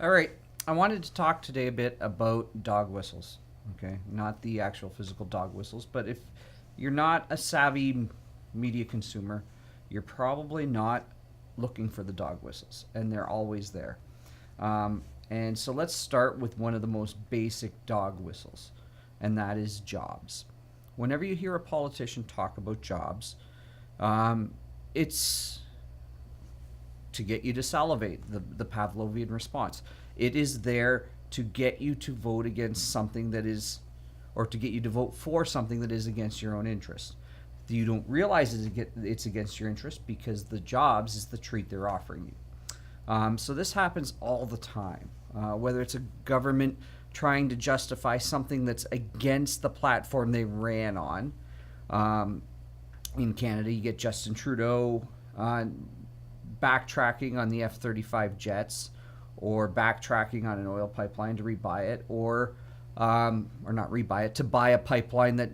All right. I wanted to talk today a bit about dog whistles. Okay. Not the actual physical dog whistles, but if you're not a savvy media consumer, you're probably not looking for the dog whistles, and they're always there. And so let's start with one of the most basic dog whistles, and that is jobs. Whenever you hear a politician talk about jobs, it's to get you to salivate, the Pavlovian response. It is there to get you to vote against something that is, or to get you to vote for something that is against your own interest. You don't realize it's against your interest because the jobs is the treat they're offering you. So this happens all the time, whether it's a government trying to justify something that's against the platform they ran on. In Canada, you get Justin Trudeau backtracking on the F-35 jets, or backtracking on an oil pipeline to rebuy it, or not rebuy it, to buy a pipeline that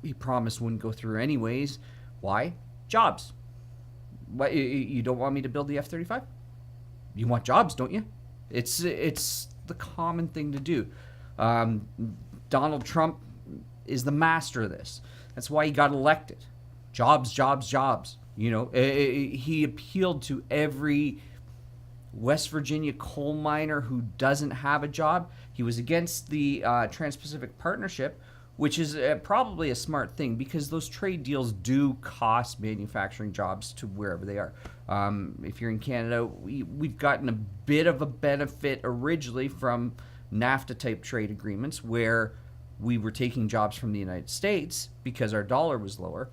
he promised wouldn't go through anyways. Why? Jobs. What, you don't want me to build the F-35? You want jobs, don't you? It's the common thing to do. Donald Trump is the master of this. That's why he got elected. Jobs, jobs, jobs. He appealed to every West Virginia coal miner who doesn't have a job. He was against the Trans-Pacific Partnership, which is probably a smart thing because those trade deals do cost manufacturing jobs to wherever they are. If you're in Canada, we've gotten a bit of a benefit originally from NAFTA-type trade agreements where we were taking jobs from the United States because our dollar was lower,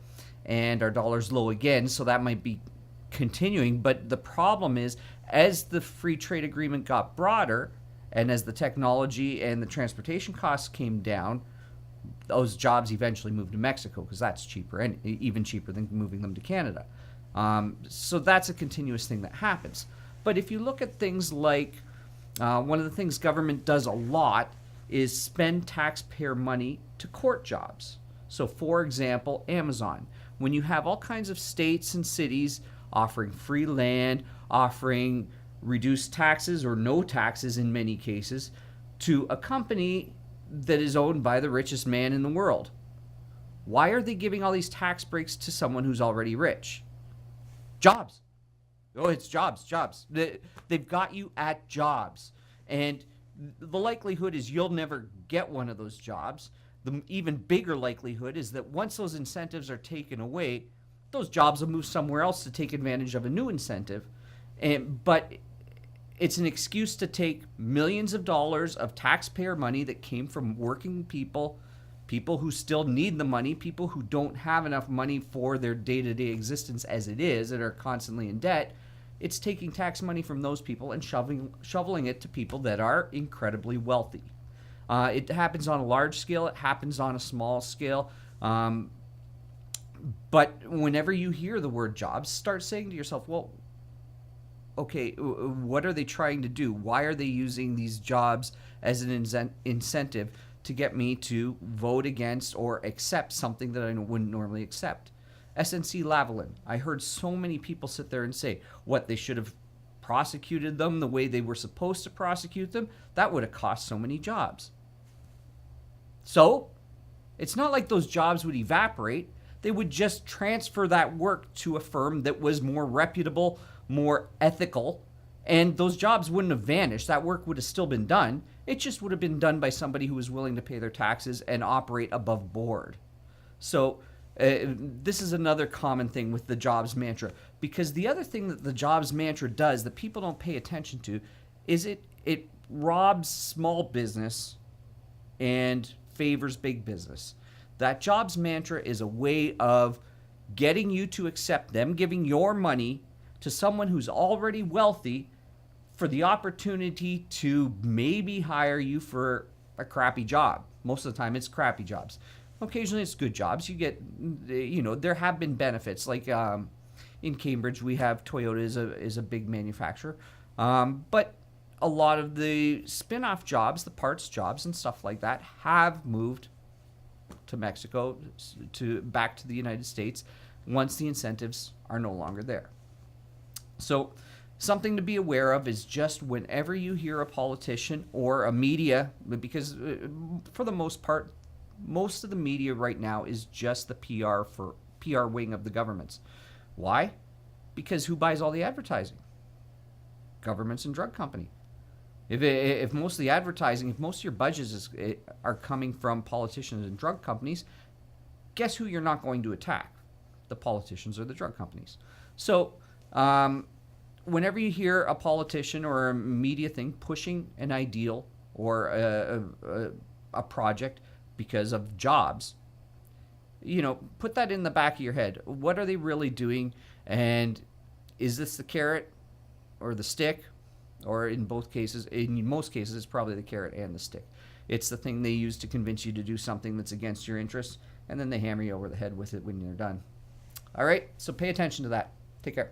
and our dollar's low again, so that might be continuing. But the problem is, as the free trade agreement got broader and as the technology and the transportation costs came down, those jobs eventually moved to Mexico because that's cheaper, and even cheaper than moving them to Canada. So that's a continuous thing that happens. But if you look at things like one of the things government does a lot is spend taxpayer money to court jobs. So for example, Amazon. When you have all kinds of states and cities offering free land, offering reduced taxes or no taxes in many cases to a company that is owned by the richest man in the world. Why are they giving all these tax breaks to someone who's already rich? Jobs. Oh, it's jobs, jobs. They've got you at jobs. And the likelihood is you'll never get one of those jobs. The even bigger likelihood is that once those incentives are taken away, those jobs will move somewhere else to take advantage of a new incentive. But it's an excuse to take millions of dollars of taxpayer money that came from working people, people who still need the money, people who don't have enough money for their day-to-day existence as it is and are constantly in debt. It's taking tax money from those people and shoveling it to people that are incredibly wealthy. It happens on a large scale. It happens on a small scale. But whenever you hear the word jobs, start saying to yourself, well, okay, what are they trying to do? Why are they using these jobs as an incentive to get me to vote against or accept something that I wouldn't normally accept? SNC Lavalin. I heard so many people sit there and say, what, they should have prosecuted them the way they were supposed to prosecute them? That would have cost so many jobs. So, it's not like those jobs would evaporate. They would just transfer that work to a firm that was more reputable, more ethical, and those jobs wouldn't have vanished. That work would have still been done. It just would have been done by somebody who was willing to pay their taxes and operate above board. So this is another common thing with the jobs mantra, because the other thing that the jobs mantra does that people don't pay attention to is it robs small business and favors big business. That jobs mantra is a way of getting you to accept them, giving your money to someone who's already wealthy for the opportunity to maybe hire you for a crappy job. Most of the time it's crappy jobs. Occasionally it's good jobs. You get, there have been benefits. Like in Cambridge, we have Toyota is a big manufacturer. But a lot of the spin-off jobs, the parts jobs and stuff like that have moved to Mexico, back to the United States once the incentives are no longer there. So Something to be aware of is just whenever you hear a politician or a media, because for the most part, most of the media right now is just the PR wing of the governments. Why? Because who buys all the advertising? Governments and drug company. If most of the advertising, if most of your budgets are coming from politicians and drug companies, guess who you're not going to attack? The politicians or the drug companies. So, whenever you hear a politician or a media thing pushing an ideal or a project because of jobs, put that in the back of your head. What are they really doing? And is this the carrot or the stick? Or in most cases, it's probably the carrot and the stick. It's the thing they use to convince you to do something that's against your interests, and then they hammer you over the head with it when you're done. All right, so pay attention to that. Take care.